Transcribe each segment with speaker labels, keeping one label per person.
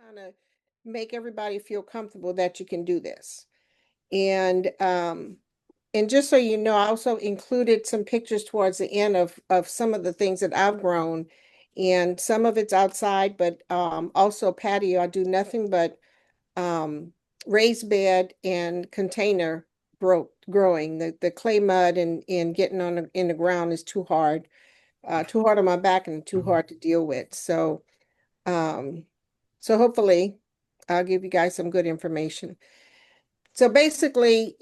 Speaker 1: kind of make everybody feel comfortable that you can do this. And just so you know, I also included some pictures towards the end of some of the things that I've grown, and some of it's outside, but also patio. I do nothing but um, raised bed and container growing. The clay mud and getting on in the ground is too hard on my back and too hard to deal with. Um, so hopefully I'll give you guys some good information. So basically,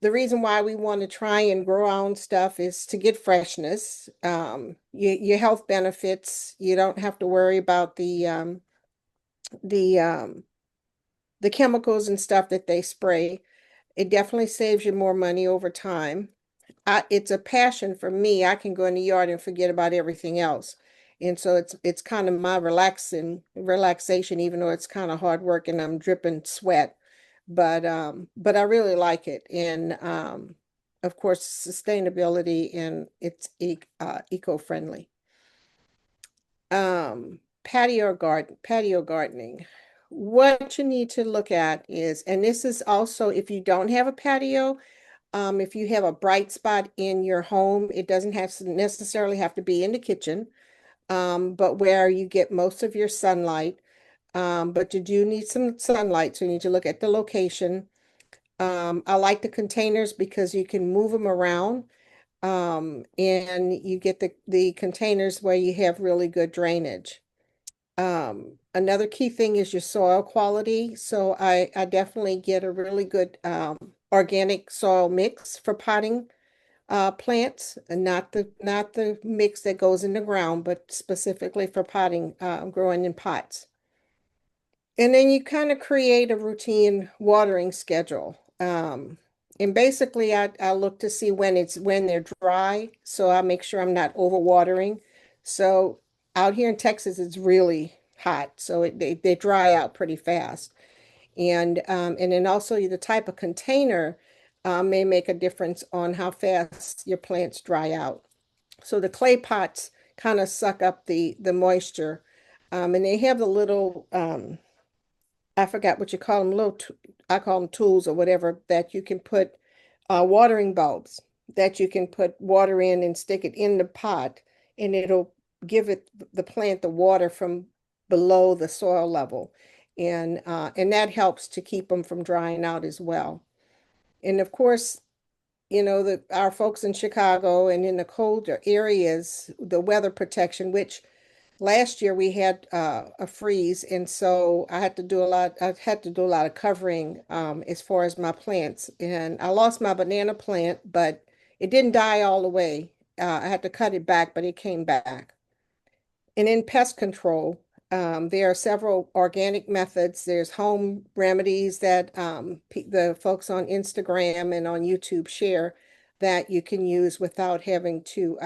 Speaker 1: the reason why we want to try and grow our own stuff is to get freshness. Your health benefits. You don't have to worry about the the chemicals and stuff that they spray. It definitely saves you more money over time. It's a passion for me. I can go in the yard and forget about everything else. And so it's kind of my relaxation, even though it's kind of hard work and I'm dripping sweat. But I really like it. And of course, sustainability and it's eco-friendly. Patio gardening. What you need to look at is, and this is also if you don't have a patio, if you have a bright spot in your home, it doesn't have to necessarily have to be in the kitchen, but where you get most of your sunlight. But you do need some sunlight, so you need to look at the location. I like the containers because you can move them around, and you get the containers where you have really good drainage. Another key thing is your soil quality. So I definitely get a really good organic soil mix for potting plants, and not the mix that goes in the ground, but specifically for potting, growing in pots. And then you kind of create a routine watering schedule. And basically I look to see when they're dry, so I make sure I'm not overwatering. So out here in Texas, it's really hot, so they dry out pretty fast. And then also the type of container may make a difference on how fast your plants dry out. So the clay pots kind of suck up the moisture, and they have the little I forgot what you call them, I call them tools or whatever, that you can put watering bulbs that you can put water in and stick it in the pot, and it'll give the plant the water from below the soil level. And that helps to keep them from drying out as well. And of course, our folks in Chicago and in the colder areas, the weather protection, which last year we had a freeze, and so I had to do a lot. I had to do a lot of covering as far as my plants, and I lost my banana plant, but it didn't die all the way. I had to cut it back, but it came back. And in pest control, there are several organic methods. There's home remedies that the folks on Instagram and on YouTube share that you can use without having to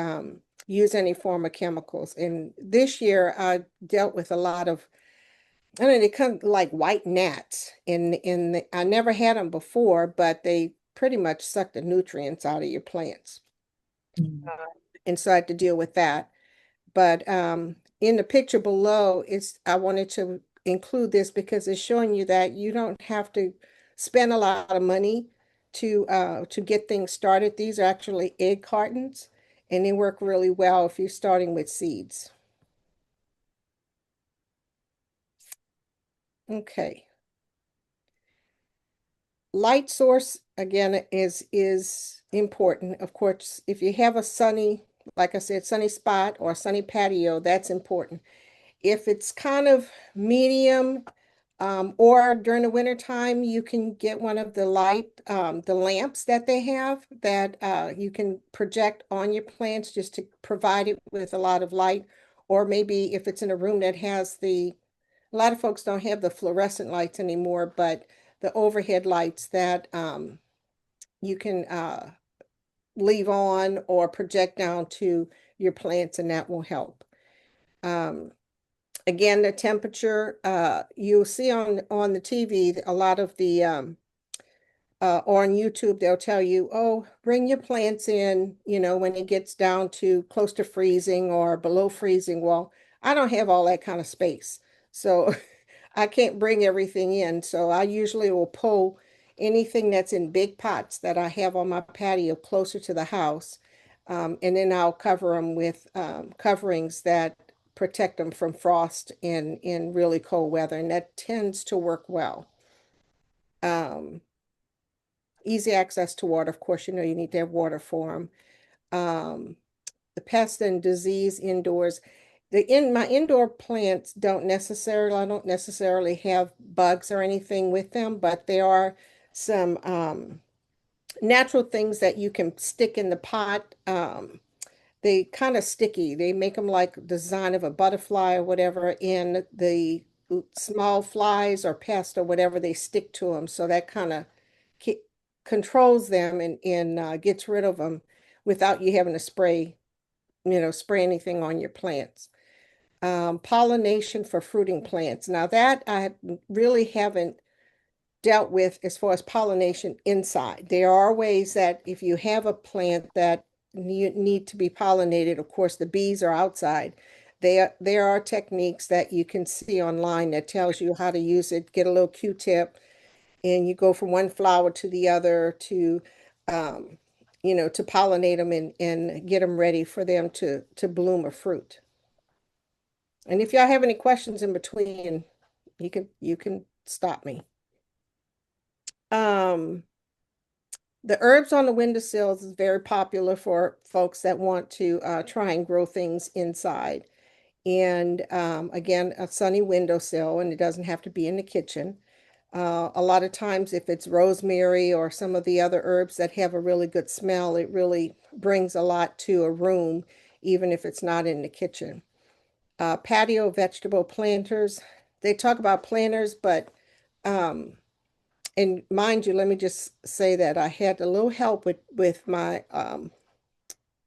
Speaker 1: use any form of chemicals. And this year, I dealt with a lot of, I don't know, they come like white gnats. I never had them before, but they pretty much suck the nutrients out of your plants.
Speaker 2: Mm.
Speaker 1: Uh, and so I had to deal with that. But in the picture below, I wanted to include this because it's showing you that you don't have to spend a lot of money to get things started. These are actually egg cartons, and they work really well if you're starting with seeds. Okay. Light source again is important. Of course, if you have a sunny, like I said, sunny spot or a sunny patio, that's important. If it's kind of medium, or during the winter time, you can get one of the lamps that they have that you can project on your plants just to provide it with a lot of light. Or maybe if it's in a room that has a lot of folks don't have the fluorescent lights anymore, but the overhead lights that you can leave on or project down to your plants, and that will help. Um, Again, the temperature, you'll see on the TV, a lot of the or on YouTube, they'll tell you, oh, bring your plants in, when it gets down to close to freezing or below freezing. Well, I don't have all that kind of space. So I can't bring everything in, so I usually will pull anything that's in big pots that I have on my patio closer to the house, and then I'll cover them with coverings that protect them from frost in really cold weather, and that tends to work well. Um, Easy access to water, of course, you need to have water for them. The pest and disease indoors. My indoor plants I don't necessarily have bugs or anything with them, but there are some natural things that you can stick in the pot. They kind of sticky. They make them like the design of a butterfly or whatever, and the small flies or pests or whatever, they stick to them. So that kind of controls them and gets rid of them without you having to spray anything on your plants. Pollination for fruiting plants. Now that I really haven't dealt with as far as pollination inside. There are ways that if you have a plant that you need to be pollinated, of course, the bees are outside. There are techniques that you can see online that tells you how to use it. Get a little Q-tip and you go from one flower to the other um, to pollinate them and get them ready for them to bloom a fruit. And if y'all have any questions in between, you can stop me. Um, the herbs on the windowsills is very popular for folks that want to try and grow things inside. And again, a sunny windowsill, and it doesn't have to be in the kitchen. A lot of times, if it's rosemary or some of the other herbs that have a really good smell, it really brings a lot to a room, even if it's not in the kitchen. Patio vegetable planters. They talk about planters, but um, and mind you, let me just say that I had a little help with my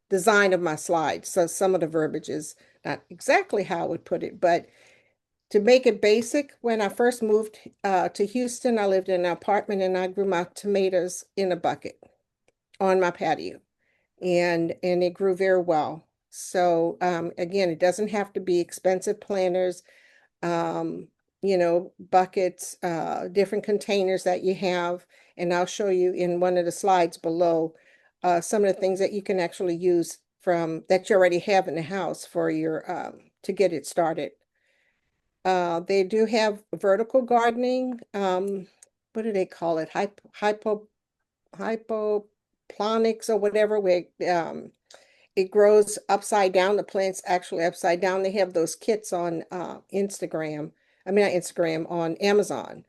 Speaker 1: design of my slides. So some of the verbiage is not exactly how I would put it, but to make it basic, when I first moved to Houston, I lived in an apartment and I grew my tomatoes in a bucket on my patio, and it grew very well. So again, it doesn't have to be expensive planters, um, buckets, different containers that you have. And I'll show you in one of the slides below some of the things that you can actually use from that you already have in the house for your to get it started. They do have vertical gardening. What do they call it? Hypoponics or whatever, where it grows upside down. The plant's actually upside down. They have those kits on Instagram. I mean, not Instagram, on Amazon.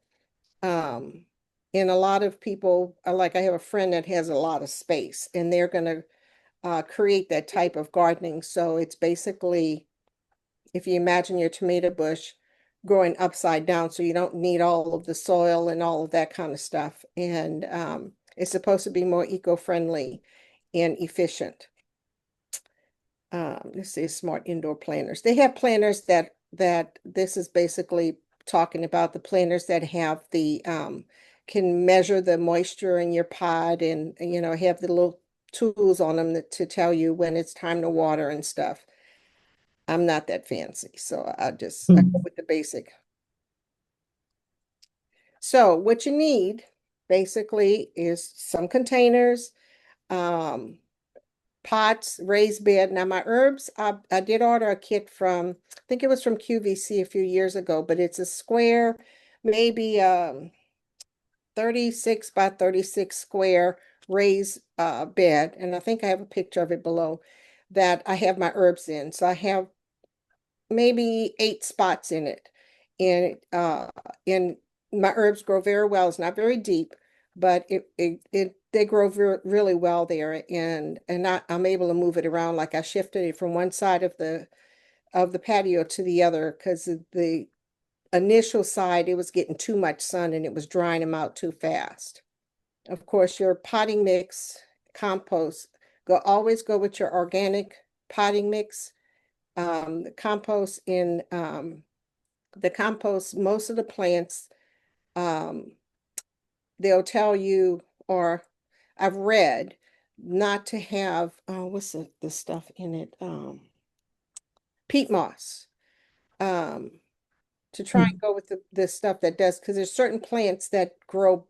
Speaker 1: Um, and a lot of people, like I have a friend that has a lot of space, and they're going to create that type of gardening. So it's basically, if you imagine your tomato bush growing upside down, so you don't need all of the soil and all of that kind of stuff. And it's supposed to be more eco-friendly and efficient. Let's see, smart indoor planters. They have planters that this is basically talking about the planters that have the can measure the moisture in your pot and have the little tools on them to tell you when it's time to water and stuff. I'm not that fancy, so I go with the basic. So what you need basically is some containers, um, pots, raised bed. Now my herbs, I did order a kit from, I think it was from QVC a few years ago, but it's a square, maybe 36 by 36 square raised bed. And I think I have a picture of it below that I have my herbs in. So I have maybe 8 spots in it. And my herbs grow very well. It's not very deep, but they grow really well there. And I'm able to move it around. Like I shifted it from one side of the patio to the other because the initial side, it was getting too much sun and it was drying them out too fast. Of course, your potting mix, compost, always go with your organic potting mix. The compost most of the plants, um, they'll tell you, or I've read, not to have, what's the stuff in it? Peat moss. Um, to try and
Speaker 2: Mm.
Speaker 1: go with the stuff that does, because there's certain plants that grow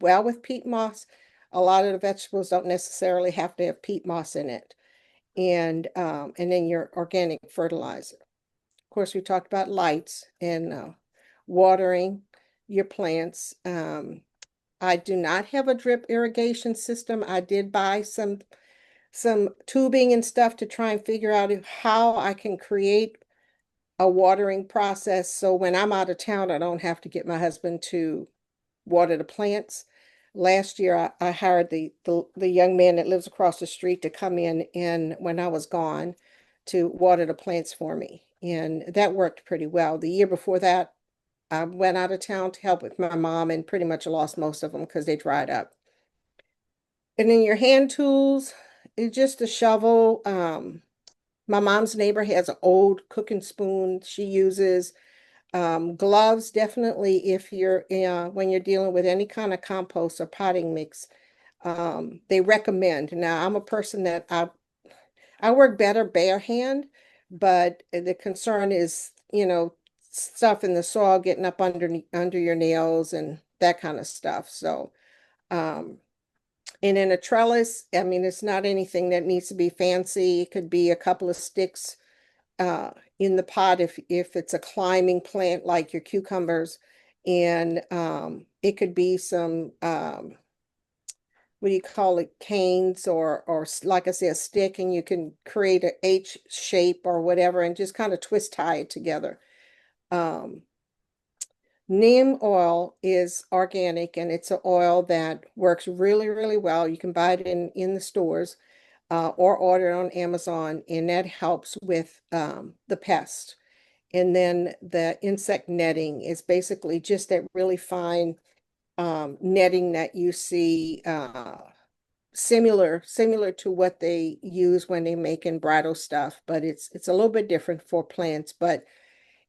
Speaker 1: well with peat moss. A lot of the vegetables don't necessarily have to have peat moss in it. And then your organic fertilizer. Of course, we talked about lights and watering your plants. I do not have a drip irrigation system. I did buy some tubing and stuff to try and figure out how I can create a watering process so when I'm out of town, I don't have to get my husband to water the plants. Last year, I hired the young man that lives across the street to come in and when I was gone to water the plants for me. And that worked pretty well. The year before that, I went out of town to help with my mom and pretty much lost most of them because they dried up. And then your hand tools is just a shovel. My mom's neighbor has an old cooking spoon she uses. Gloves, definitely, if you're when you're dealing with any kind of compost or potting mix, they recommend. Now, I'm a person that I work better bare hand, but the concern is, stuff in the soil getting up under your nails and that kind of stuff. So, um, and in a trellis, I mean, it's not anything that needs to be fancy. It could be a couple of sticks uh, in the pot if it's a climbing plant like your cucumbers, and it could be some what do you call it, canes or like I said, a stick, and you can create a H shape or whatever, and just kind of twist tie it together. Um, Neem oil is organic, and it's an oil that works really, really well. You can buy it in the stores or order it on Amazon, and that helps with the pest. And then the insect netting is basically just that really fine netting that you see similar to what they use when they make in bridal stuff, but it's a little bit different for plants. But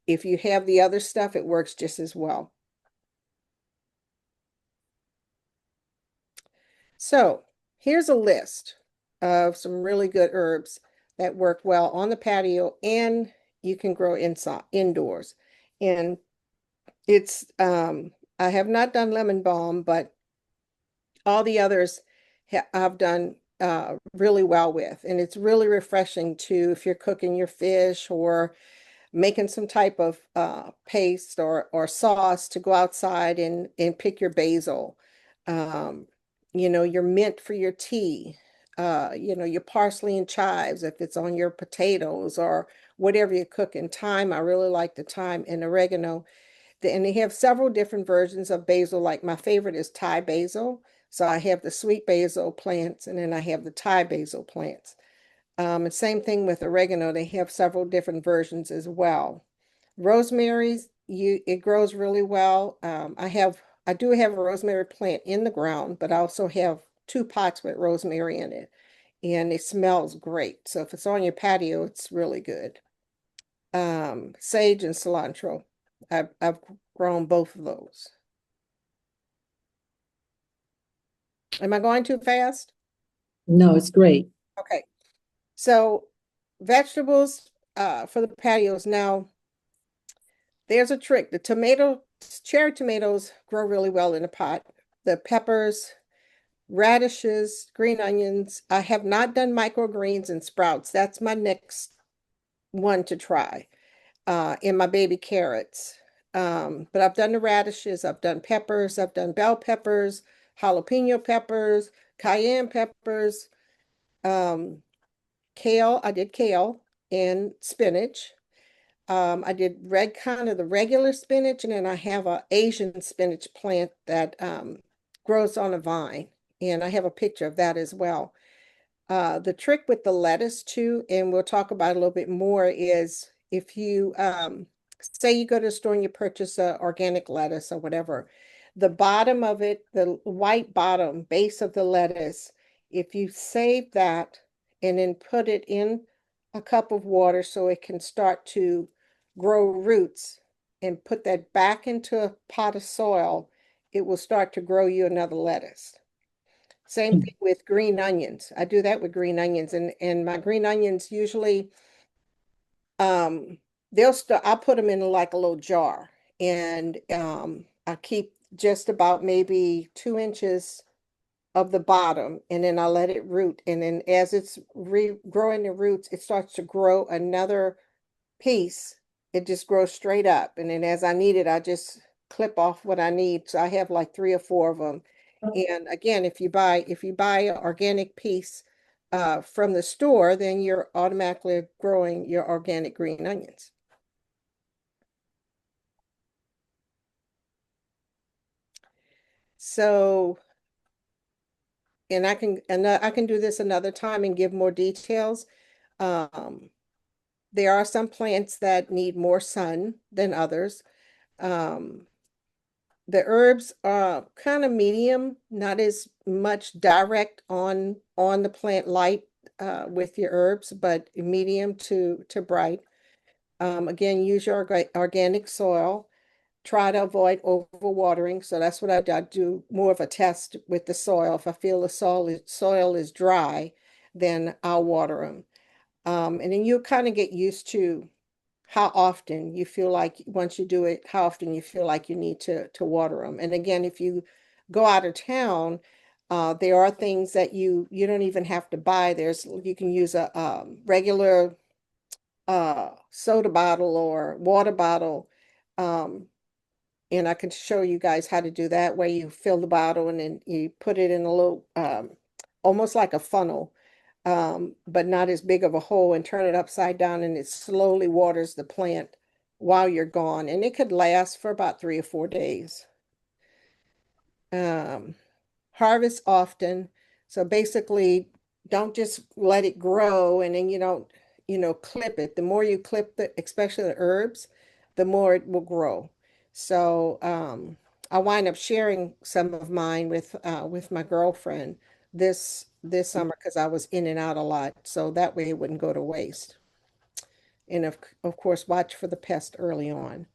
Speaker 1: if you have the other stuff, it works just as well. So here's a list of some really good herbs that work well on the patio and you can grow inside indoors. And it's I have not done lemon balm, but all the others I've done really well with. And it's really refreshing too if you're cooking your fish or making some type of paste or sauce to go outside and pick your basil. Um, your mint for your tea. Your parsley and chives if it's on your potatoes or whatever you're cooking. Thyme, I really like the thyme and oregano. And they have several different versions of basil. Like my favorite is Thai basil. So I have the sweet basil plants and then I have the Thai basil plants. And same thing with oregano. They have several different versions as well. Rosemary's, it grows really well. I do have a rosemary plant in the ground, but I also have two pots with rosemary in it, and it smells great. So if it's on your patio, it's really good. Sage and cilantro. I've grown both of those. Am I going too fast?
Speaker 2: No, it's great.
Speaker 1: Okay. So vegetables for the patios. Now, there's a trick. Cherry tomatoes grow really well in a pot. The peppers, radishes, green onions. I have not done microgreens and sprouts. That's my next one to try. In my baby carrots. But I've done the radishes, I've done peppers, I've done bell peppers, jalapeno peppers, cayenne peppers, um, kale. I did kale and spinach. I did kind of the regular spinach, and then I have a Asian spinach plant that grows on a vine, and I have a picture of that as well. The trick with the lettuce too, and we'll talk about it a little bit more, is if you say you go to the store and you purchase organic lettuce or whatever, the bottom of it, the white bottom base of the lettuce, if you save that and then put it in a cup of water so it can start to grow roots and put that back into a pot of soil, it will start to grow you another lettuce. Same thing with green onions. I do that with green onions and my green onions usually um I'll put them in like a little jar and I keep just about maybe 2 inches of the bottom, and then I let it root. And then as it's regrowing the roots, it starts to grow another piece. It just grows straight up. And then as I need it, I just clip off what I need. So I have like 3 or 4 of them. And again, if you buy an organic piece from the store, then you're automatically growing your organic green onions. So, and I can do this another time and give more details. Um, there are some plants that need more sun than others. Um, the herbs are kind of medium, not as much direct on the plant light with your herbs, but medium to bright. Again, use your organic soil. Try to avoid overwatering. So that's what I do. I do more of a test with the soil. If I feel the soil is dry, then I'll water them. And then you'll kind of get used to how often you feel like once you do it, how often you feel like you need to water them. And again, if you go out of town, there are things that you don't even have to buy. You can use a regular soda bottle or water bottle. Um, and I can show you guys how to do that, where you fill the bottle and then you put it in a little, almost like a funnel, but not as big of a hole, and turn it upside down, and it slowly waters the plant while you're gone. And it could last for about 3 or 4 days. Um, Harvest often. So basically, don't just let it grow and then you don't clip it. The more you clip especially the herbs, the more it will grow. So I wind up sharing some of mine with my girlfriend this summer because I was in and out a lot. So that way it wouldn't go to waste. And of course, watch for the pest early on.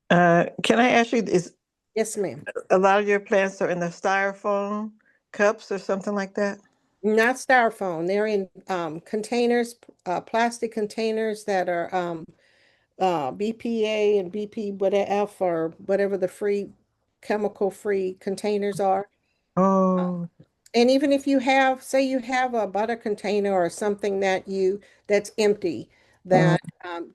Speaker 3: Can I ask you, is
Speaker 1: Yes, ma'am.
Speaker 3: a lot of your plants are in the styrofoam cups or something like that?
Speaker 1: Not styrofoam. They're in containers, plastic containers that are BPA and BP whatever F or whatever the free chemical free containers are.
Speaker 3: Oh,
Speaker 1: And even if you have, say you have a butter container or something that's empty,
Speaker 3: uh,
Speaker 1: that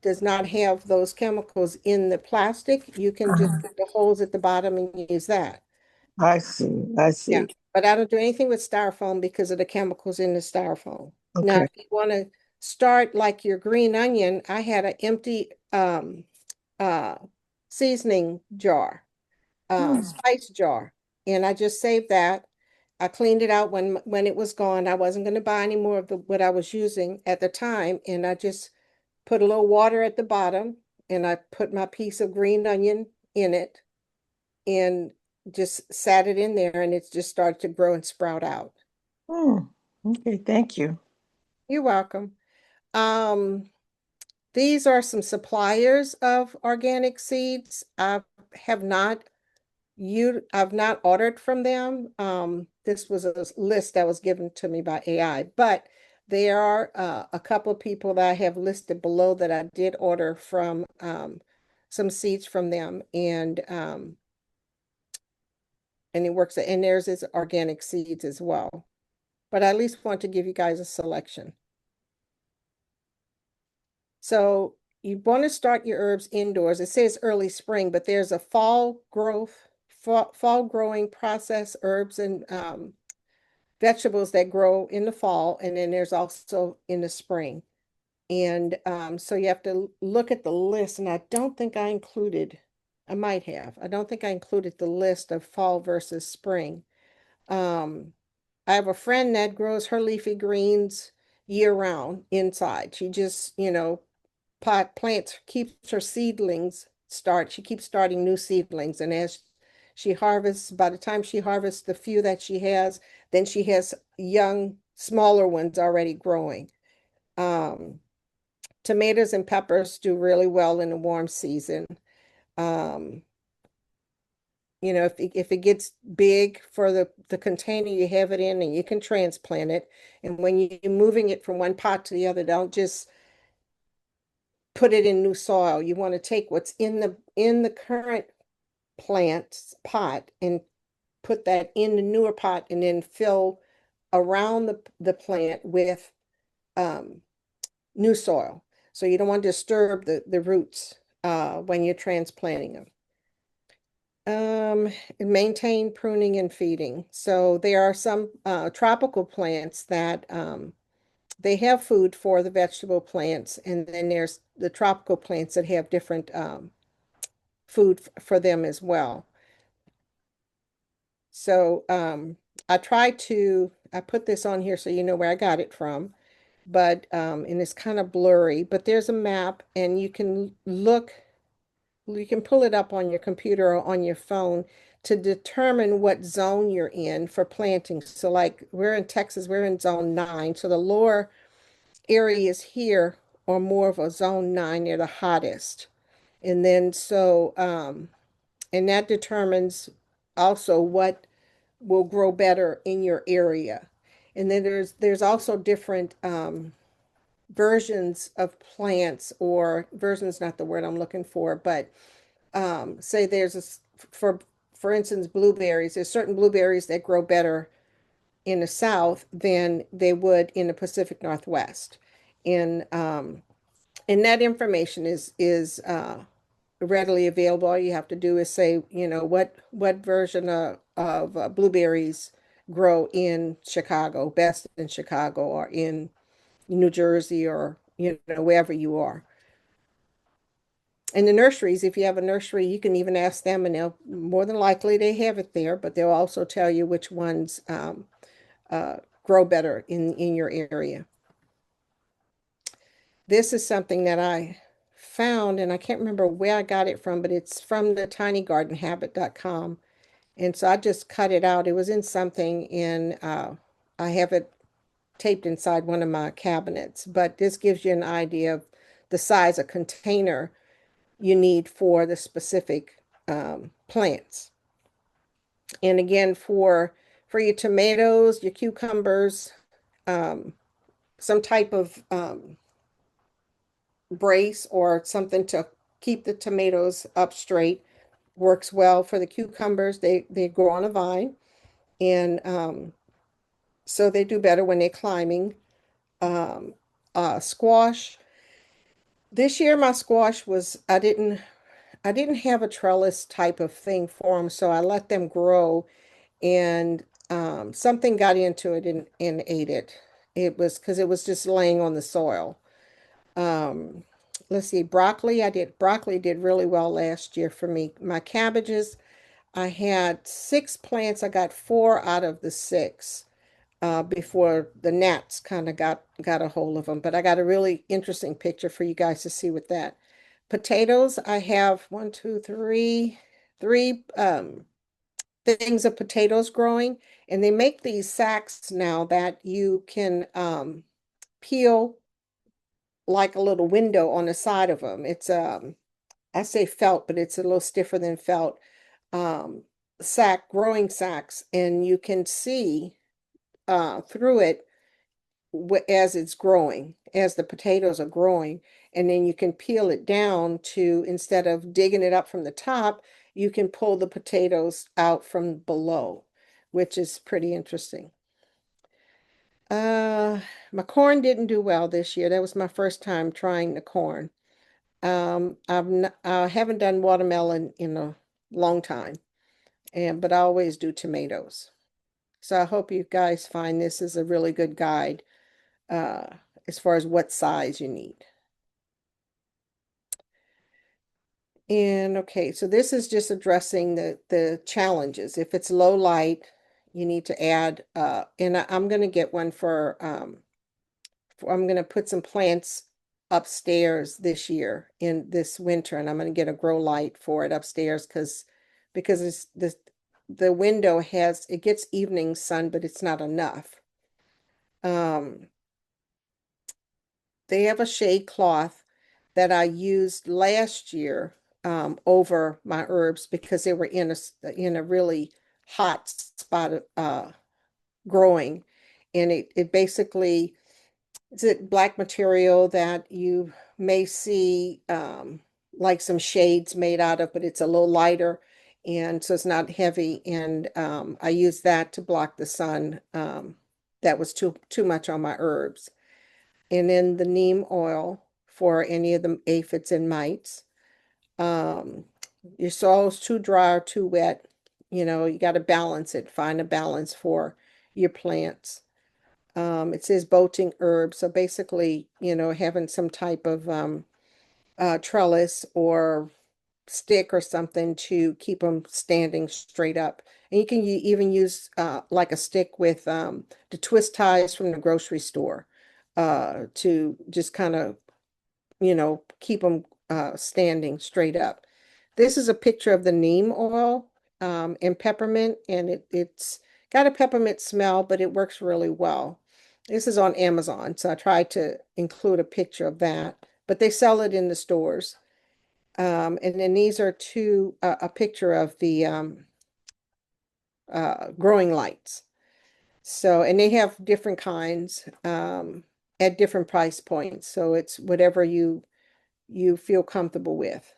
Speaker 1: does not have those chemicals in the plastic, you can just
Speaker 3: uh,
Speaker 1: put the holes at the bottom and use that.
Speaker 3: I see. I
Speaker 1: Yeah.
Speaker 3: see.
Speaker 1: But I don't do anything with styrofoam because of the chemicals in the styrofoam. Now,
Speaker 3: Okay.
Speaker 1: if you want to start like your green onion, I had an empty uh seasoning jar,
Speaker 3: Hmm.
Speaker 1: spice jar, and I just saved that. I cleaned it out when it was gone. I wasn't going to buy any more of what I was using at the time, and I just put a little water at the bottom, and I put my piece of green onion in it, and just sat it in there, and it just started to grow and sprout out.
Speaker 3: Hmm. Okay, thank you.
Speaker 1: You're welcome. Um, these are some suppliers of organic seeds. I have not I've not ordered from them. This was a list that was given to me by AI, but there are a couple of people that I have listed below that I did order from some seeds from them, and it works. And theirs is organic seeds as well. But I at least want to give you guys a selection. So you want to start your herbs indoors. It says early spring, but there's a fall growing process herbs and vegetables that grow in the fall, and then there's also in the spring. And so you have to look at the list, and I don't think I included, I might have, I don't think I included the list of fall versus spring. Um, I have a friend that grows her leafy greens year round inside. She just, pot plants, keeps her seedlings she keeps starting new seedlings. And as she harvests, by the time she harvests the few that she has, then she has young, smaller ones already growing. Um, Tomatoes and peppers do really well in the warm season. Um, if it gets big for the container you have it in, and you can transplant it. And when you're moving it from one pot to the other, don't just put it in new soil. You want to take what's in the current plant pot and put that in the newer pot and then fill around the plant with um, new soil. So you don't want to disturb the roots when you're transplanting them. Maintain pruning and feeding. So there are some tropical plants that they have food for the vegetable plants, and then there's the tropical plants that have different food for them as well. So I put this on here so you know where I got it from, but and it's kind of blurry, but there's a map and you can pull it up on your computer or on your phone to determine what zone you're in for planting. So like we're in Texas, we're in zone 9. So the lower areas here are more of a zone 9, they're the hottest. And then and that determines also what will grow better in your area. And then there's also different versions of plants, or versions, not the word I'm looking for, but say there's for instance, blueberries. There's certain blueberries that grow better in the South than they would in the Pacific Northwest. And and that information is readily available. All you have to do is say, you know, what version of blueberries grow in Chicago, best in Chicago or in New Jersey or, you know, wherever you are. And the nurseries, if you have a nursery, you can even ask them, and they'll more than likely they have it there, but they'll also tell you which ones grow better in your area. This is something that I found, and I can't remember where I got it from, but it's from the tinygardenhabit.com. And so I just cut it out. It was in something in, I have it taped inside one of my cabinets, but this gives you an idea of the size of container you need for the specific plants. And again, for your tomatoes, your cucumbers, um, some type of brace or something to keep the tomatoes up straight works well. For the cucumbers. They grow on a vine, and so they do better when they're climbing. Squash. This year my squash was I didn't have a trellis type of thing for them, so I let them grow, and something got into it and ate it. It was because it was just laying on the soil. Um, let's see, broccoli did really well last year for me. My cabbages, I had 6 plants. I got 4 out of the 6 before the gnats kind of got a hold of them. But I got a really interesting picture for you guys to see with that. Potatoes, I have one, two, three things of potatoes growing, and they make these sacks now that you can peel like a little window on the side of them. It's I say felt, but it's a little stiffer than felt. Um, growing sacks, and you can see through it as it's growing, as the potatoes are growing, and then you can peel it down to, instead of digging it up from the top, you can pull the potatoes out from below, which is pretty interesting. Uh, my corn didn't do well this year. That was my first time trying the corn. I haven't done watermelon in a long time, but I always do tomatoes. So I hope you guys find this is a really good guide uh, as far as what size you need. And okay, so this is just addressing the challenges. If it's low light, you need to add, and I'm going to get one I'm going to put some plants upstairs this year in this winter, and I'm going to get a grow light for it upstairs because it's the window it gets evening sun, but it's not enough. Um, they have a shade cloth that I used last year over my herbs because they were in a really hot spot growing, and it basically it's a black material that you may see like some shades made out of, but it's a little lighter, and so it's not heavy. And I use that to block the sun. That was too much on my herbs. And then the neem oil for any of the aphids and mites. Um, your soil's too dry or too wet. You got to balance it, find a balance for your plants. It says bolting herbs. So basically, having some type of trellis or stick or something to keep them standing straight up. And you can even use like a stick with the twist ties from the grocery store to just kind of, keep them standing straight up. This is a picture of the neem oil and peppermint, and it's got a peppermint smell, but it works really well. This is on Amazon, so I tried to include a picture of that, but they sell it in the stores. And then these are a picture of the growing lights. So, and they have different kinds at different price points. So it's whatever you feel comfortable with.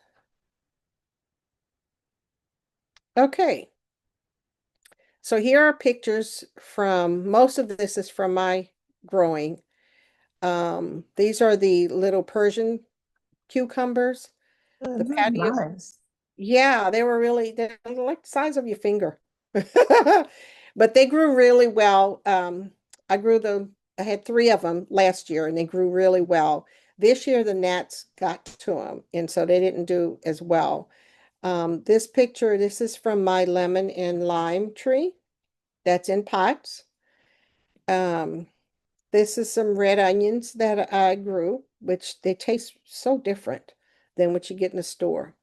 Speaker 1: Okay. So here are pictures from, most of this is from my growing. These are the little Persian cucumbers. The patio.
Speaker 3: Nice.
Speaker 1: Yeah, they're like the size of your finger. But they grew really well. I had three of them last year and they grew really well. This year the gnats got to them, and so they didn't do as well. This is from my lemon and lime tree that's in pots. Um, this is some red onions that I grew, which they taste so different than what you get in the store.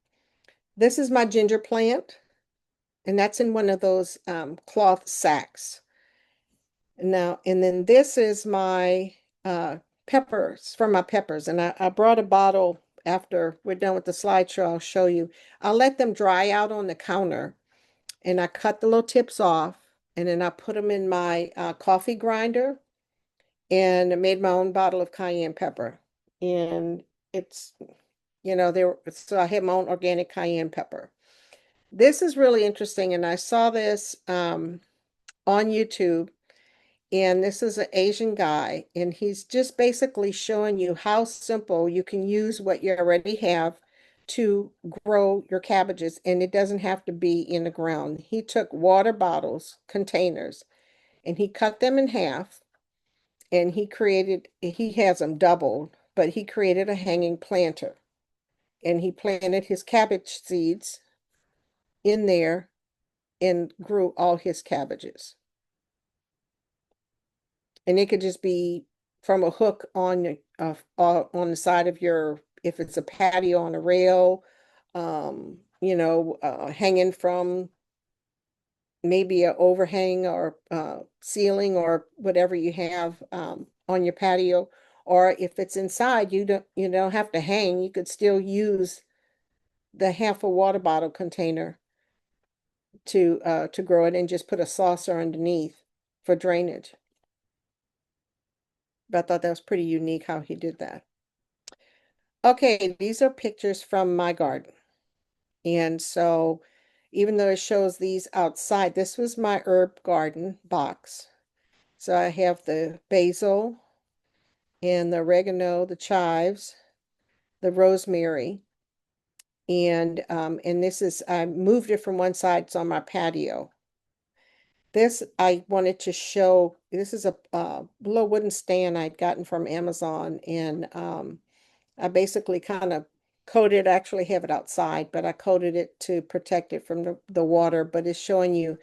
Speaker 1: This is my ginger plant, and that's in one of those cloth sacks. Now, and then this is my peppers, from my peppers. And I brought a bottle after we're done with the slideshow. I'll show you. I'll let them dry out on the counter, and I cut the little tips off, and then I put them in my coffee grinder, and I made my own bottle of cayenne pepper. And it's, so I have my own organic cayenne pepper. This is really interesting, and I saw this on YouTube, and this is an Asian guy, and he's just basically showing you how simple you can use what you already have to grow your cabbages, and it doesn't have to be in the ground. He took water bottles, containers, and he cut them in half, and he has them doubled, but he created a hanging planter, and he planted his cabbage seeds in there and grew all his cabbages. And it could just be from a hook on the side of your, if it's a patio on a rail, hanging from maybe a overhang or ceiling or whatever you have on your patio. Or if it's inside, you don't have to hang. You could still use the half a water bottle container to grow it, and just put a saucer underneath for drainage. But I thought that was pretty unique how he did that. Okay, these are pictures from my garden. And so even though it shows these outside, this was my herb garden box. So I have the basil and the oregano, the chives, the rosemary, and this is, I moved it from one side, it's on my patio. This I wanted to show. This is a little wooden stand I'd gotten from Amazon, and I basically kind of coated, actually have it outside, but I coated it to protect it from the water. But it's showing you,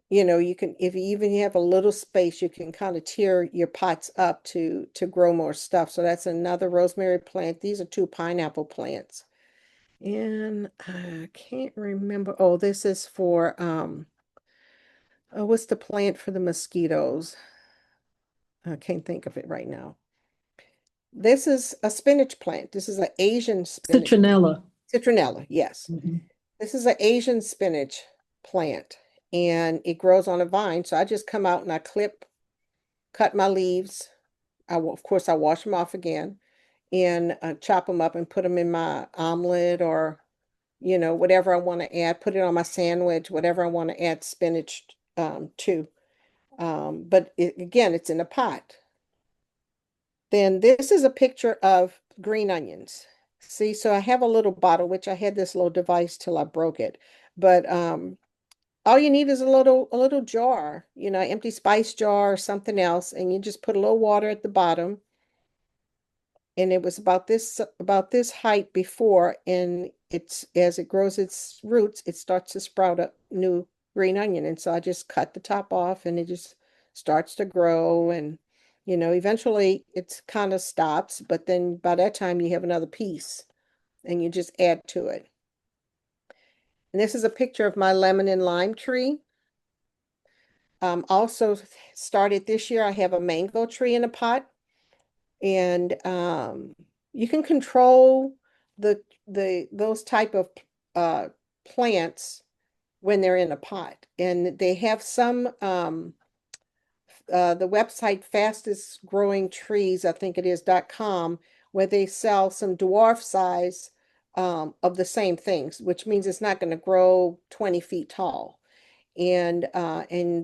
Speaker 1: you can, if you even have a little space, you can kind of tear your pots up to grow more stuff. So that's another rosemary plant. These are two pineapple plants. And I can't remember. Oh, this is for oh, what's the plant for the mosquitoes? I can't think of it right now. This is a spinach plant. This is an Asian spinach.
Speaker 2: Citronella.
Speaker 1: Citronella, yes.
Speaker 2: Mhm.
Speaker 1: This is an Asian spinach plant, and it grows on a vine. So I just come out and I cut my leaves, of course, I wash them off again and chop them up and put them in my omelet or, whatever I want to add, put it on my sandwich, whatever I want to add spinach to. But again, it's in a pot. Then this is a picture of green onions. See, so I have a little bottle, which I had this little device till I broke it. But all you need is a little jar, empty spice jar or something else, and you just put a little water at the bottom. And it was about this height before, and it's as it grows its roots, it starts to sprout a new green onion. And so I just cut the top off, and it just starts to grow, and eventually it's kind of stops, but then by that time you have another piece, and you just add to it. And this is a picture of my lemon and lime tree. Also started this year, I have a mango tree in a pot, and you can control those type of uh, plants when they're in a pot. And they have some the website fastest growing trees, I think it is.com, where they sell some dwarf size of the same things, which means it's not going to grow 20 feet tall. And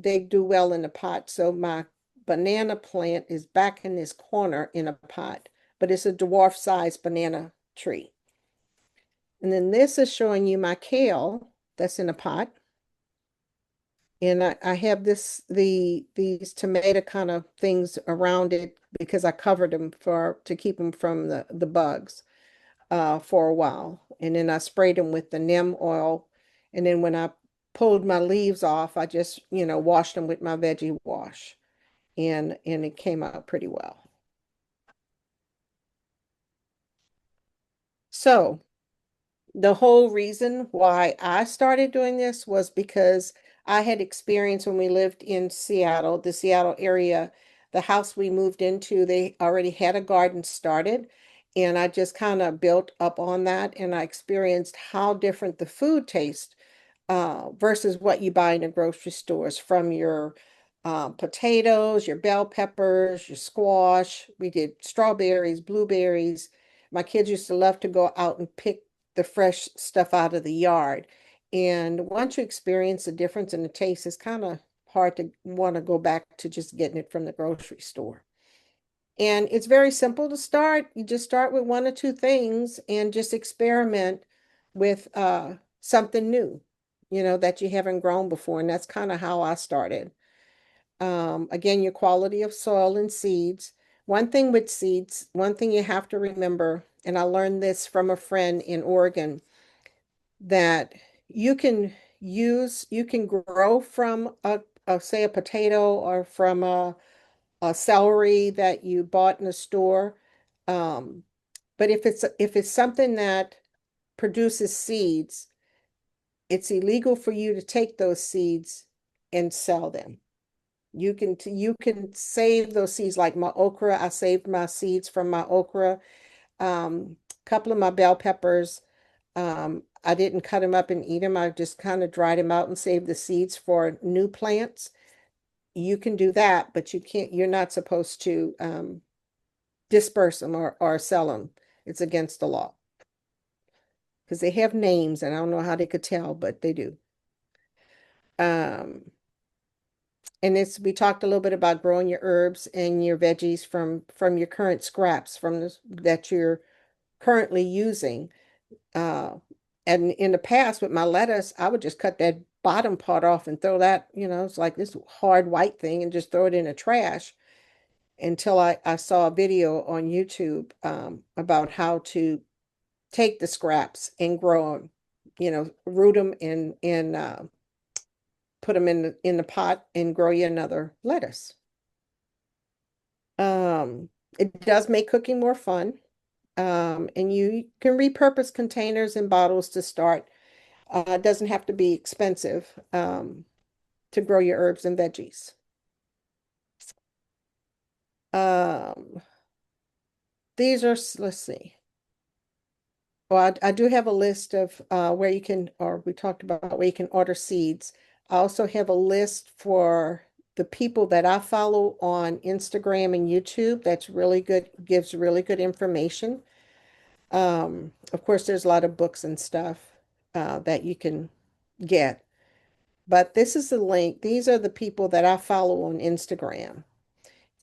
Speaker 1: they do well in a pot. So my banana plant is back in this corner in a pot, but it's a dwarf size banana tree. And then this is showing you my kale that's in a pot. And I have these tomato kind of things around it because I covered them to keep them from the bugs for a while. And then I sprayed them with the neem oil. And then when I pulled my leaves off, I just, washed them with my veggie wash. And it came out pretty well. So the whole reason why I started doing this was because I had experience when we lived in Seattle, the Seattle area. The house we moved into, they already had a garden started. And I just kind of built up on that. And I experienced how different the food tastes versus what you buy in the grocery stores, from your potatoes, your bell peppers, your squash. We did strawberries, blueberries. My kids used to love to go out and pick the fresh stuff out of the yard. And once you experience the difference in the taste, it's kind of hard to want to go back to just getting it from the grocery store. And it's very simple to start. You just start with one or two things and just experiment with something new, that you haven't grown before. And that's kind of how I started. Again, your quality of soil and seeds. One thing with seeds, one thing you have to remember, and I learned this from a friend in Oregon, that you can grow from say a potato, or from a celery that you bought in a store. Um, but if it's something that produces seeds, it's illegal for you to take those seeds and sell them. You can save those seeds, like my okra. I saved my seeds from my okra. A couple of my bell peppers. I didn't cut them up and eat them. I just kind of dried them out and saved the seeds for new plants. You can do that, but you're not supposed to disperse them or sell them. It's against the law because they have names, and I don't know how they could tell, but they do. Um, and we talked a little bit about growing your herbs and your veggies from your current scraps that you're currently using. Uh, and in the past with my lettuce, I would just cut that bottom part off and throw that, it's like this hard white thing, and just throw it in the trash, until I saw a video on YouTube about how to take the scraps and grow them, root them and put them in the pot and grow you another lettuce. It does make cooking more fun. And you can repurpose containers and bottles to start. It doesn't have to be expensive to grow your herbs and veggies. Um, these are, let's see. Well, I do have a list of where you can, or we talked about where you can order seeds. I also have a list for the people that I follow on Instagram and YouTube, that's really good, gives really good information. Of course, there's a lot of books and stuff that you can get, but this is the link. These are the people that I follow on Instagram.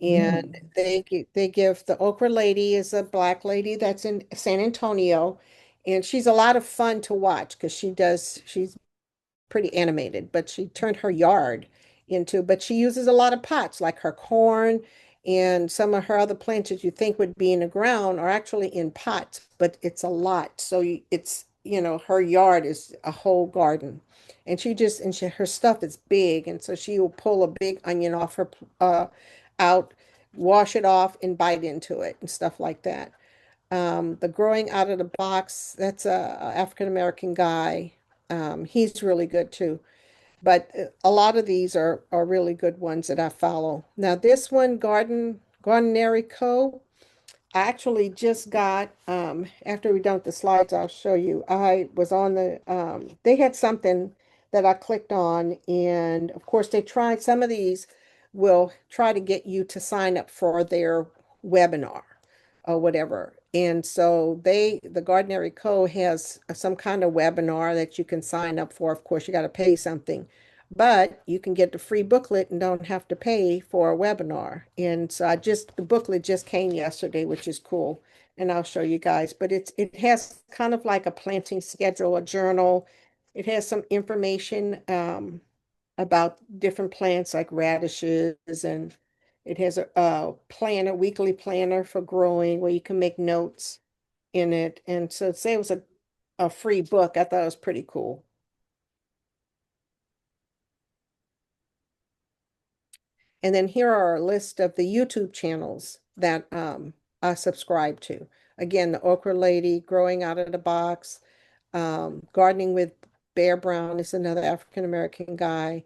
Speaker 1: And
Speaker 2: Mm.
Speaker 1: they give the Okra Lady is a black lady that's in San Antonio, and she's a lot of fun to watch because she's pretty animated, but she turned her yard into, but she uses a lot of pots, like her corn and some of her other plants that you think would be in the ground are actually in pots, but it's a lot. So it's, her yard is a whole garden. And her stuff is big. And so she will pull a big onion off out, wash it off and bite into it and stuff like that. The growing out of the box, that's a African American guy. He's really good too. But a lot of these are really good ones that I follow. Now this one, Gardenary Co. I actually just got after we're done with the slides, I'll show you. I was on they had something that I clicked on, and of course they tried some of these will try to get you to sign up for their webinar or whatever. And so the Gardenary Co. has some kind of webinar that you can sign up for. Of course, you got to pay something, but you can get the free booklet and don't have to pay for a webinar. And so the booklet just came yesterday, which is cool. And I'll show you guys, but it has kind of like a planting schedule, a journal. It has some information about different plants like radishes, and it has a weekly planner for growing where you can make notes in it. And so say it was a free book. I thought it was pretty cool. And then here are a list of the YouTube channels that I subscribe to. Again, the Okra Lady, Growing Out of the Box, Gardening with Bear Brown is another African American guy.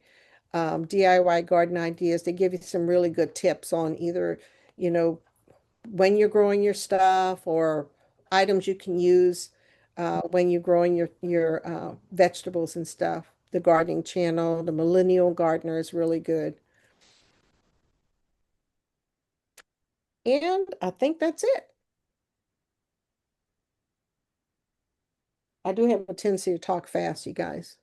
Speaker 1: DIY garden ideas. They give you some really good tips on either, you know, when you're growing your stuff or items you can use when you're growing your vegetables and stuff. The gardening channel, the Millennial Gardener is really good. And I think that's it. I do have a tendency to talk fast, you guys.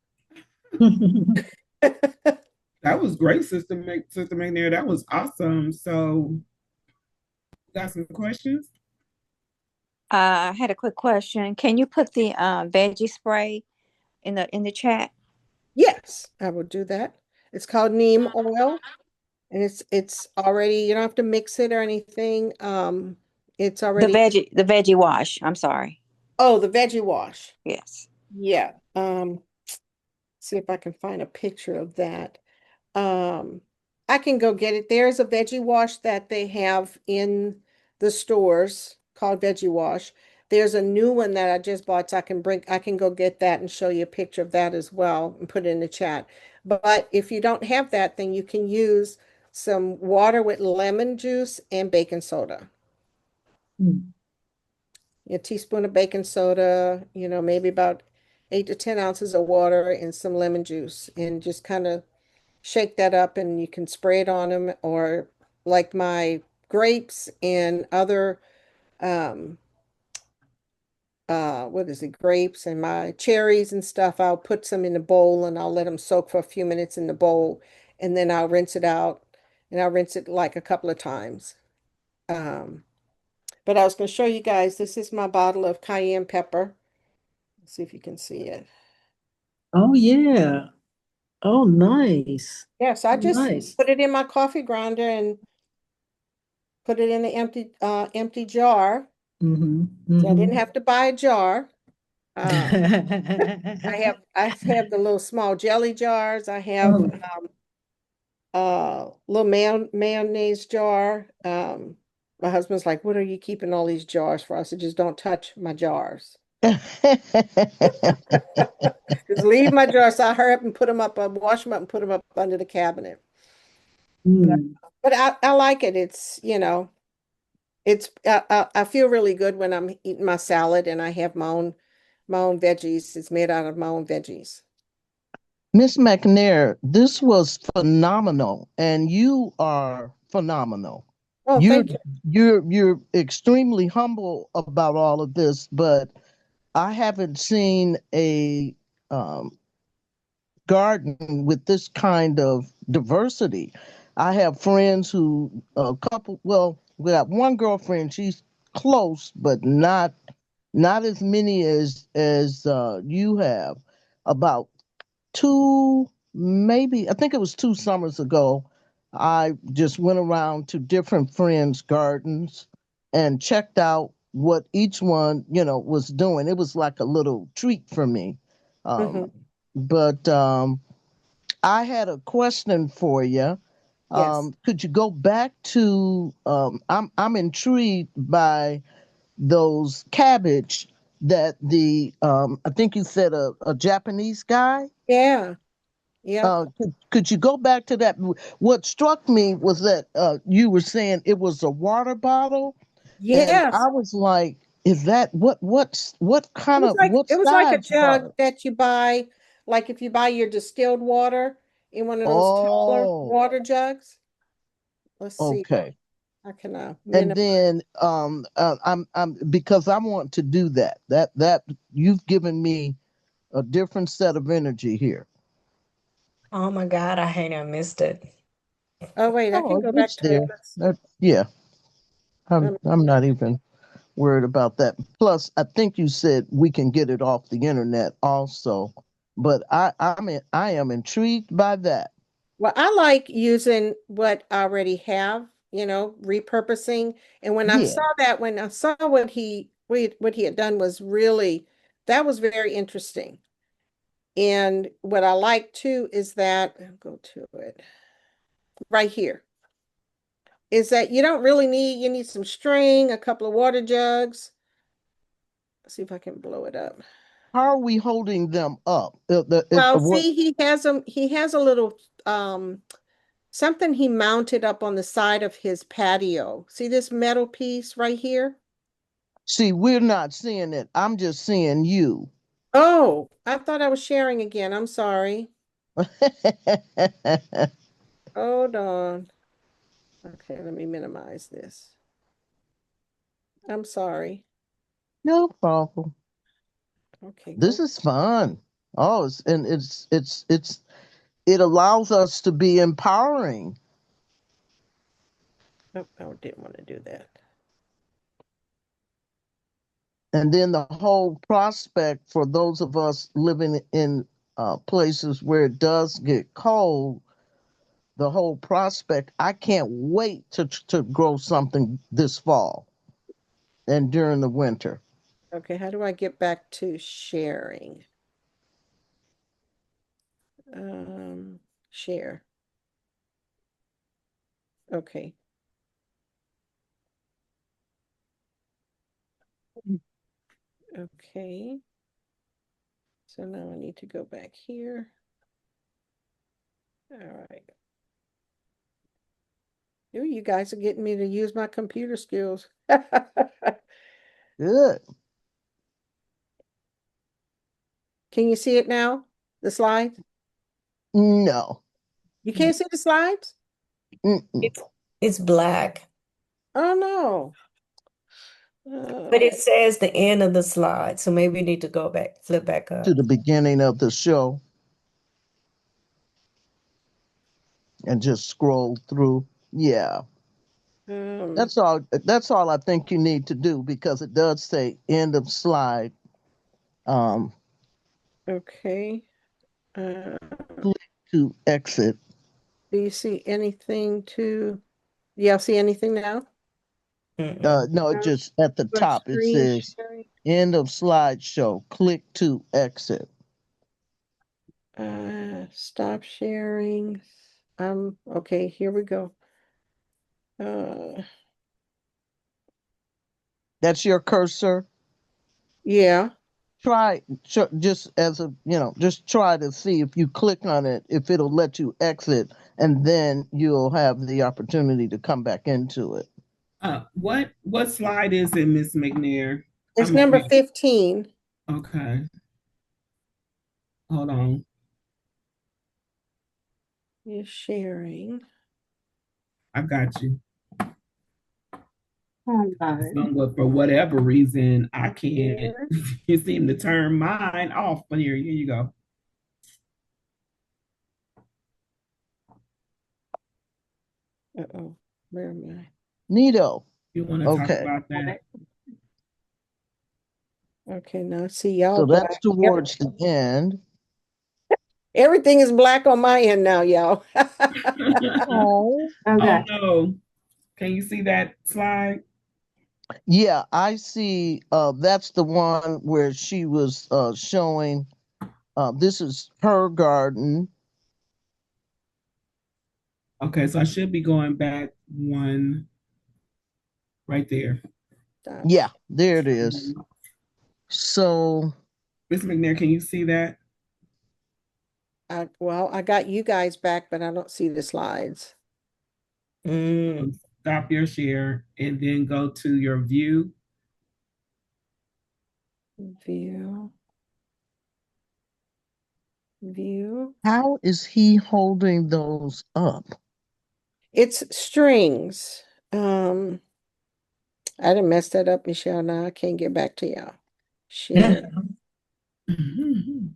Speaker 4: That was great, Sister McNair. That was awesome. So, got some questions?
Speaker 5: I had a quick question. Can you put the veggie spray in the chat?
Speaker 1: Yes, I will do that. It's called neem oil, and it's already, you don't have to mix it or anything. It's
Speaker 5: The
Speaker 1: already,
Speaker 5: veggie wash. I'm sorry.
Speaker 1: oh, the veggie wash.
Speaker 5: Yes.
Speaker 1: Yeah. See if I can find a picture of that. Um, I can go get it. There's a veggie wash that they have in the stores called Veggie Wash. There's a new one that I just bought, so I can go get that and show you a picture of that as well and put it in the chat. But if you don't have that, then you can use some water with lemon juice and baking soda.
Speaker 2: Mm.
Speaker 1: A teaspoon of baking soda, maybe about 8 to 10 ounces of water and some lemon juice, and just kind of shake that up, and you can spray it on them, or like my grapes and other um what is it, grapes and my cherries and stuff, I'll put some in the bowl and I'll let them soak for a few minutes in the bowl, and then I'll rinse it out, and I'll rinse it like a couple of times. um but I was going to show you guys, this is my bottle of cayenne pepper. Let's see if you can see it.
Speaker 2: Oh yeah. Oh nice.
Speaker 1: Yes, I
Speaker 2: Oh,
Speaker 1: just
Speaker 2: nice.
Speaker 1: put it in my coffee grinder and put it in the empty jar.
Speaker 2: Mm-hmm.
Speaker 1: So I didn't
Speaker 2: Mm-hmm.
Speaker 1: have to buy a jar. I have the little small jelly jars. I have
Speaker 2: Oh.
Speaker 1: little mayonnaise jar. My husband's like, "What are you keeping all these jars for?" I said, "Just don't touch my jars. Just leave my jars." So I hurry up and put them up, wash them up and put them up under the cabinet. But
Speaker 2: Mm.
Speaker 1: but I like it. I feel really good when I'm eating my salad and I have my own veggies. It's made out of my own veggies.
Speaker 6: Miss McNair, this was phenomenal, and you are phenomenal.
Speaker 1: Oh,
Speaker 6: You're
Speaker 1: thank you.
Speaker 6: you're extremely humble about all of this, but I haven't seen a um, garden with this kind of diversity. I have friends who a couple. Well, we got one girlfriend. She's close, but not as many as you have. About two, maybe I think it was 2 summers ago, I just went around to different friends' gardens and checked out what each one, was doing. It was like a little treat for me.
Speaker 1: Hmm.
Speaker 6: But I had a question for you.
Speaker 1: Yes.
Speaker 6: Could you go back to? I'm intrigued by those cabbage that the I think you said a Japanese guy.
Speaker 1: Yeah. Yep.
Speaker 6: Could you go back to that? What struck me was that you were saying it was a water bottle, and
Speaker 1: Yes.
Speaker 6: I was like, "Is that what kind of what
Speaker 1: It was like a
Speaker 6: size
Speaker 1: jug
Speaker 6: bottle?"
Speaker 1: that you buy, like if you buy your distilled water in one of those taller
Speaker 6: Oh,
Speaker 1: water jugs. Let's see.
Speaker 6: okay.
Speaker 1: I can
Speaker 6: And
Speaker 1: minimize.
Speaker 6: then I'm because I want to do that. That you've given me a different set of energy here.
Speaker 7: Oh my God, I hate I missed it.
Speaker 1: Oh wait, I can
Speaker 6: Oh,
Speaker 1: go back
Speaker 6: it's
Speaker 1: to it.
Speaker 6: there.
Speaker 1: Let's see.
Speaker 6: Yeah, I'm
Speaker 1: Um,
Speaker 6: I'm not even worried about that. Plus, I think you said we can get it off the internet also. But I am intrigued by that.
Speaker 1: well, I like using what I already have, repurposing. And
Speaker 6: Yeah.
Speaker 1: when I saw what he had done was really that was very interesting. And what I like too is that I'll go to it right here. Is that you need some string, a couple of water jugs. Let's see if I can blow it up.
Speaker 6: How are we holding them up?
Speaker 1: Well,
Speaker 6: What?
Speaker 1: see, he has a little something he mounted up on the side of his patio. See this metal piece right here?
Speaker 6: See, we're not seeing it. I'm just seeing you.
Speaker 1: Oh, I thought I was sharing again. I'm sorry. Hold on. Okay, let me minimize this. I'm sorry.
Speaker 6: No problem.
Speaker 1: Okay,
Speaker 6: This
Speaker 1: go.
Speaker 6: is fun. Oh, it allows us to be empowering.
Speaker 1: Oh, I didn't want to do that.
Speaker 6: And then the whole prospect for those of us living in places where it does get cold, the whole prospect, I can't wait to grow something this fall and during the winter.
Speaker 1: Okay, how do I get back to sharing? Share. Okay. Okay. So now I need to go back here. All right. Ooh, you guys are getting me to use my computer skills.
Speaker 6: Good.
Speaker 1: Can you see it now? The slides?
Speaker 6: No.
Speaker 1: You can't see the slides?
Speaker 6: Mm-mm.
Speaker 7: It's it's black,
Speaker 1: Oh no.
Speaker 7: but
Speaker 1: Uh,
Speaker 7: it says the end of the slide, so maybe you need to go back, flip back
Speaker 6: To
Speaker 7: up.
Speaker 6: the beginning of the show and just scroll through. Yeah.
Speaker 1: um,
Speaker 6: That's all I think you need to do because it does say end of slide. Um,
Speaker 1: okay. Uh,
Speaker 6: Click to exit.
Speaker 1: do you see anything to, yeah, see anything now?
Speaker 7: Mm-mm.
Speaker 6: No, it
Speaker 1: No.
Speaker 6: just at the
Speaker 1: My
Speaker 6: top it
Speaker 1: screen
Speaker 6: says
Speaker 1: sharing.
Speaker 6: end of slideshow. Click to exit.
Speaker 1: Stop sharing. Okay, here we go. Uh,
Speaker 6: That's your cursor.
Speaker 1: yeah.
Speaker 6: Just just try to see if you click on it, if it'll let you exit, and then you'll have the opportunity to come back into it.
Speaker 4: What slide is it, Miss McNair?
Speaker 1: It's
Speaker 4: I'm on
Speaker 1: number
Speaker 4: it.
Speaker 1: 15.
Speaker 4: Okay, hold on.
Speaker 1: You're sharing.
Speaker 4: I got you.
Speaker 7: Hold on.
Speaker 4: But for whatever reason, I can't.
Speaker 1: Here.
Speaker 4: You seem to turn mine off. But here you go.
Speaker 1: Uh-oh. Where am I?
Speaker 6: Neato.
Speaker 4: You want to talk
Speaker 6: Okay.
Speaker 4: about that?
Speaker 1: Okay, now see y'all
Speaker 6: So that's
Speaker 1: black.
Speaker 6: towards the end.
Speaker 1: Everything is black on my end now, y'all.
Speaker 6: Oh.
Speaker 4: Oh
Speaker 7: Okay.
Speaker 4: no. Can you see that slide?
Speaker 6: Yeah, I see. That's the one where she was showing. This is her garden.
Speaker 4: Okay, so I should be going back one right there.
Speaker 1: Stop.
Speaker 6: Yeah, there it is.
Speaker 4: Mhm.
Speaker 6: So,
Speaker 4: Miss McNair, can you see that?
Speaker 1: Well, I got you guys back, but I don't see the slides.
Speaker 7: Mm.
Speaker 4: Stop your share and then go to your view.
Speaker 1: View. View.
Speaker 6: how is he holding those up?
Speaker 1: It's strings. I done messed that up, Michelle. Now I can't get back to y'all. Share.
Speaker 4: Mhm.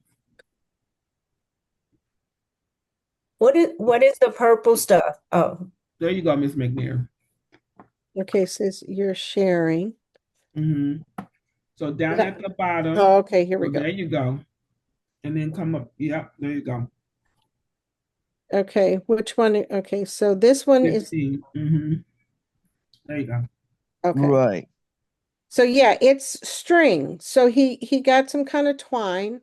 Speaker 7: What is the purple stuff? Oh.
Speaker 4: There you go, Miss McNair.
Speaker 1: Okay, says you're sharing.
Speaker 4: Mhm. So down at the bottom.
Speaker 1: Oh, okay, here we
Speaker 4: So
Speaker 1: go.
Speaker 4: there you go. And then come up. Yep, there you go.
Speaker 1: Okay, which one? Okay, so this one is
Speaker 4: 15. There you go.
Speaker 1: okay.
Speaker 6: Right.
Speaker 1: So yeah, it's string. So he got some kind of twine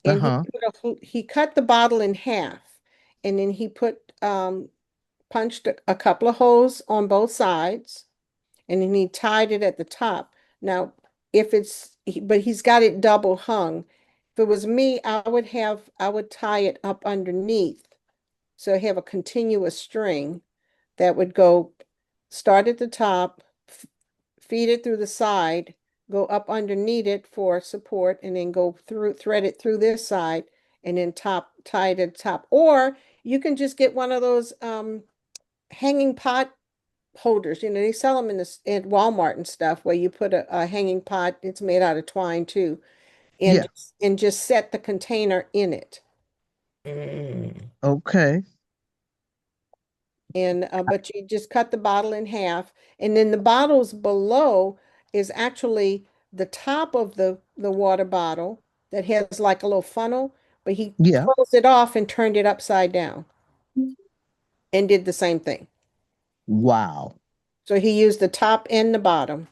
Speaker 1: and
Speaker 6: Uh-huh.
Speaker 1: he cut the bottle in half and then he put punched a couple of holes on both sides and then he tied it at the top. Now, if but he's got it double hung. If it was me, I would tie it up underneath. So I have a continuous string that would go start at the top, feed it through the side, go up underneath it for support, and then go through, thread it through this side, and then tie it at the top. Or you can just get one of those hanging pot holders. You know, they sell them in at Walmart and stuff where you put a hanging pot, it's made out of twine too,
Speaker 6: Yeah.
Speaker 1: and just set the container in it.
Speaker 7: Mm.
Speaker 6: Okay.
Speaker 1: And but you just cut the bottle in half, and then the bottles below is actually the top of the water bottle that has like a little funnel, but he
Speaker 6: Yeah.
Speaker 1: closed it off and turned it upside down and did the same thing.
Speaker 6: Wow.
Speaker 1: So he used the top and the bottom.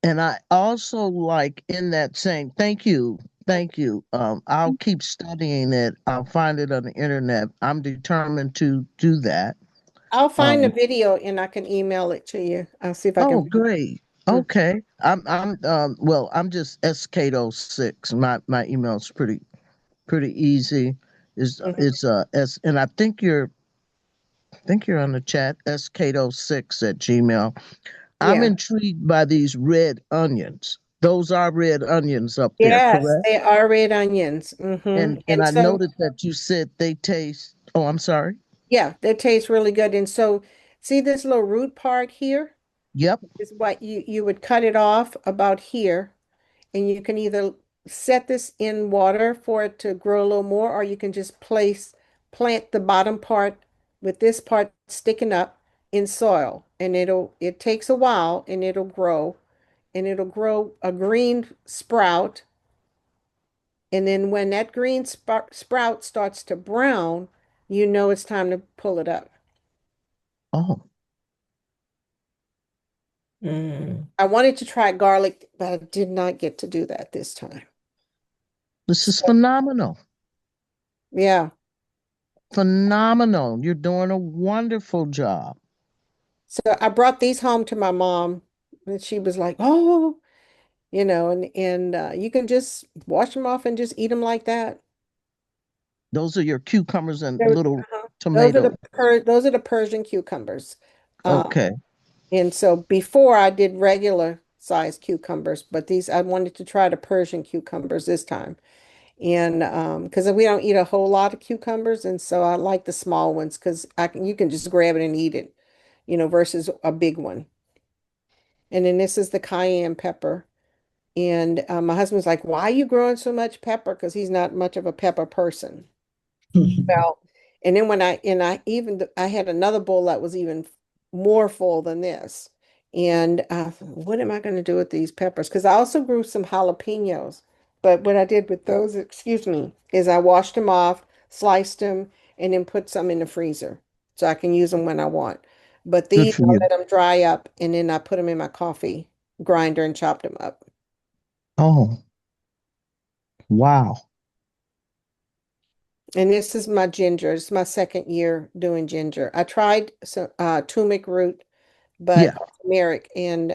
Speaker 6: And I also like in that same, thank you. Thank you. I'll keep studying it. I'll find it on the internet. I'm determined to do that.
Speaker 1: I'll find the
Speaker 6: Um,
Speaker 1: video and I can email it to you. I'll see if I can.
Speaker 6: oh, great.
Speaker 1: Mm,
Speaker 6: Okay. I'm just SK06. My email's pretty easy.
Speaker 1: mhm.
Speaker 6: It's S, and I think you're on the chat, SK06 at Gmail. I'm
Speaker 1: Yeah.
Speaker 6: intrigued by these red onions. Those are red onions up there,
Speaker 1: Yes,
Speaker 6: correct?
Speaker 1: they are red onions.
Speaker 6: And
Speaker 1: And
Speaker 6: I
Speaker 1: so,
Speaker 6: noticed that you said they taste. Oh, I'm sorry.
Speaker 1: yeah, that tastes really good. And so, see this little root part here
Speaker 6: Yep.
Speaker 1: is what you would cut it off about here, and you can either set this in water for it to grow a little more, or you can just plant the bottom part with this part sticking up in soil, and it takes a while, and it'll grow a green sprout. And then when that green sprout starts to brown, you know it's time to pull it up.
Speaker 6: Oh,
Speaker 7: Mm.
Speaker 1: I wanted to try garlic, but I did not get to do that this time.
Speaker 6: this is
Speaker 1: So,
Speaker 6: phenomenal.
Speaker 1: yeah.
Speaker 6: Phenomenal. You're doing a wonderful job.
Speaker 1: So I brought these home to my mom, and she was like, "Oh, and you can just wash them off and just eat them like that."
Speaker 6: Those are your cucumbers and
Speaker 1: They're-
Speaker 6: little
Speaker 1: uh-huh.
Speaker 6: tomatoes.
Speaker 1: Those are the Persian cucumbers.
Speaker 6: Okay.
Speaker 1: And so before I did regular size cucumbers, but these I wanted to try the Persian cucumbers this time. And because we don't eat a whole lot of cucumbers, and so I like the small ones because you can just grab it and eat it, versus a big one. And then this is the cayenne pepper. And my husband's like, "Why are you growing so much pepper?" Because he's not much of a pepper person. Well, and then I had another bowl that was even more full than this. And what am I going to do with these peppers? Because I also grew some jalapenos. But what I did with those, excuse me, is I washed them off, sliced them, and then put some in the freezer so I can use them when I want. But
Speaker 6: Good
Speaker 1: these,
Speaker 6: for
Speaker 1: I
Speaker 6: you.
Speaker 1: let them dry up, and then I put them in my coffee grinder and chopped them up.
Speaker 6: Oh, wow.
Speaker 1: And this is my ginger. It's my second year doing ginger. I tried some turmeric root, but
Speaker 6: Yeah.
Speaker 1: turmeric, and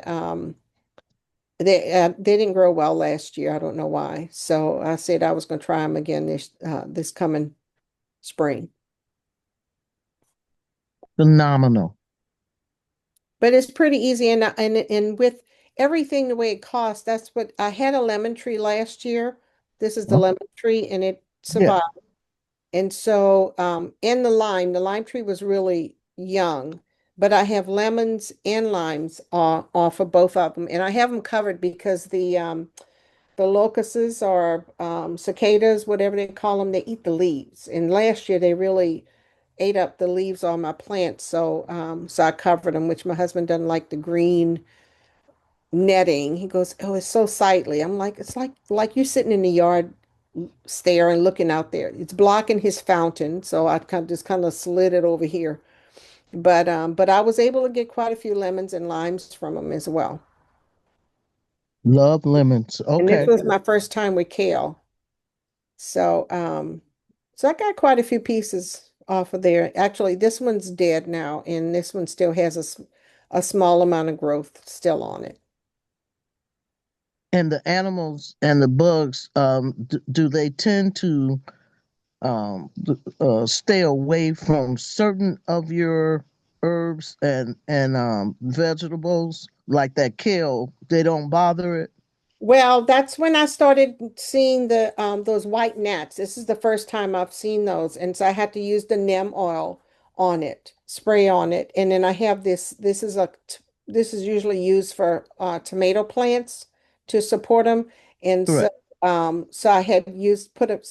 Speaker 1: they didn't grow well last year. I don't know why. So I said I was going to try them again this coming spring.
Speaker 6: Phenomenal.
Speaker 1: But it's pretty easy, and with everything the way it costs, that's what I had a lemon tree last year. This is the
Speaker 6: Oh,
Speaker 1: lemon tree, and it
Speaker 6: yeah.
Speaker 1: survived. And so, and the lime tree was really young, but I have lemons and limes off of both of them, and I have them covered because the locusts or cicadas, whatever they call them, they eat the leaves. And last year they really ate up the leaves on my plants, so I covered them, which my husband doesn't like the green netting. He goes, "Oh, it's so sightly." I'm like, "It's like you're sitting in the yard staring, looking out there. It's blocking his fountain." So I kind of slid it over here. But I was able to get quite a few lemons and limes from them as well.
Speaker 6: Love lemons.
Speaker 1: And this
Speaker 6: Okay.
Speaker 1: was my first time with kale. So I got quite a few pieces off of there. Actually, this one's dead now, and this one still has a small amount of growth still on it.
Speaker 6: And the animals and the bugs, do they tend to stay away from certain of your herbs and vegetables like that kale? They don't bother it.
Speaker 1: Well, that's when I started seeing the those white gnats. This is the first time I've seen those, and so I had to use the neem oil on it, spray on it, and then I have this. This is usually used for tomato plants to support them, and so
Speaker 6: Correct.
Speaker 1: so I had used put up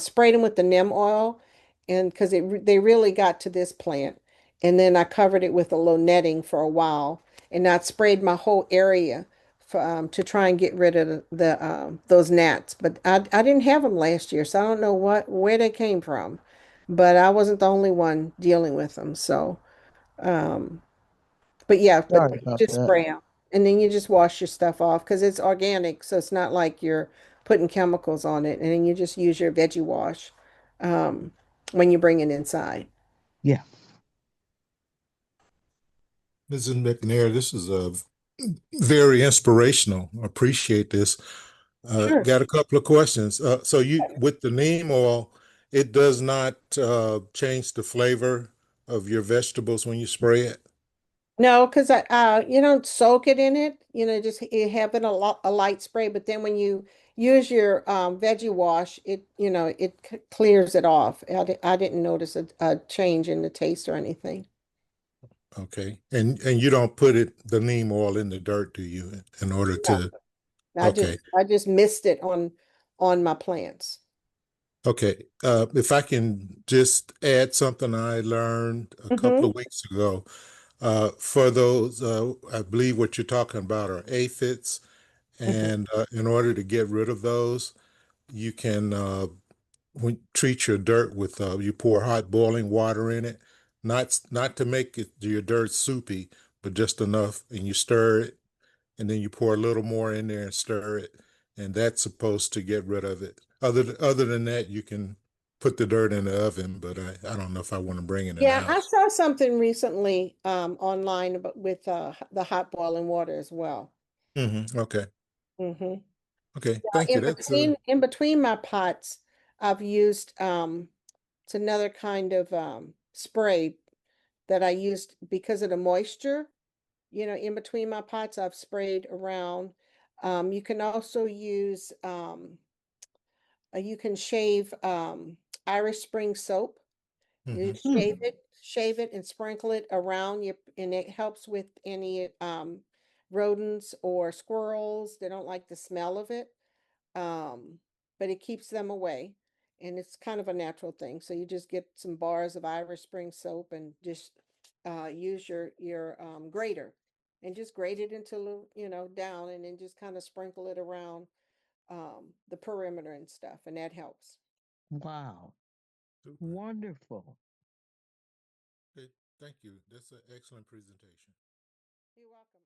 Speaker 1: sprayed them with the neem oil, and because they really got to this plant, and then I covered it with a little netting for a while, and I sprayed my whole area to try and get rid of the those gnats. But I didn't have them last year, so I don't know where they came from. But I wasn't the only one dealing with them. So, um, but yeah, but
Speaker 6: Sorry
Speaker 1: you
Speaker 6: about
Speaker 1: just
Speaker 6: that.
Speaker 1: spray them, and then you just wash your stuff off because it's organic, so it's not like you're putting chemicals on it. And then you just use your veggie wash um, when you bring it inside.
Speaker 6: Yeah.
Speaker 8: Mrs. McNair, this is very inspirational. I appreciate this.
Speaker 1: Sure.
Speaker 8: Got a couple of questions. So you, with the neem oil, it does not change the flavor of your vegetables when you spray it?
Speaker 1: No, because you don't soak it in it. Just you have it a light spray. But then when you use your veggie wash, it clears it off. I didn't notice a change in the taste or anything.
Speaker 8: Okay. And you don't put the neem oil in the dirt, do you, in order
Speaker 1: No,
Speaker 8: to,
Speaker 1: I just
Speaker 8: okay.
Speaker 1: I just missed it on my plants.
Speaker 8: Okay. If I can just add something I learned a couple
Speaker 1: Mm-hmm.
Speaker 8: of weeks ago, for those, I believe what you're talking about are aphids.
Speaker 1: Mm-hmm.
Speaker 8: And in order to get rid of those, you can treat your dirt with you pour hot boiling water in it, not to make your dirt soupy, but just enough, and you stir it, and then you pour a little more in there and stir it, and that's supposed to get rid of it. Other than that, you can put the dirt in the oven, but I don't know if I want to bring it in the
Speaker 1: Yeah, I
Speaker 8: house.
Speaker 1: saw something recently online about with the hot boiling water as well.
Speaker 8: Okay.
Speaker 1: Mm-hmm.
Speaker 8: Okay. Thank you. That's
Speaker 1: In between my pots, I've used it's another kind of spray that I used because of the moisture. In between my pots, I've sprayed around. You can also use You can shave Irish Spring soap. You
Speaker 8: Mhm.
Speaker 1: shave it and sprinkle it around your, and it helps with any rodents or squirrels. They don't like the smell of it. But it keeps them away. And it's kind of a natural thing. So you just get some bars of Irish Spring soap and just use your grater and just grate it until, you know, down, and then just kind of sprinkle it around the perimeter and stuff, and that helps.
Speaker 6: Wow.
Speaker 8: Super.
Speaker 6: Wonderful.
Speaker 8: Okay, thank you. That's an excellent presentation.
Speaker 1: You're welcome.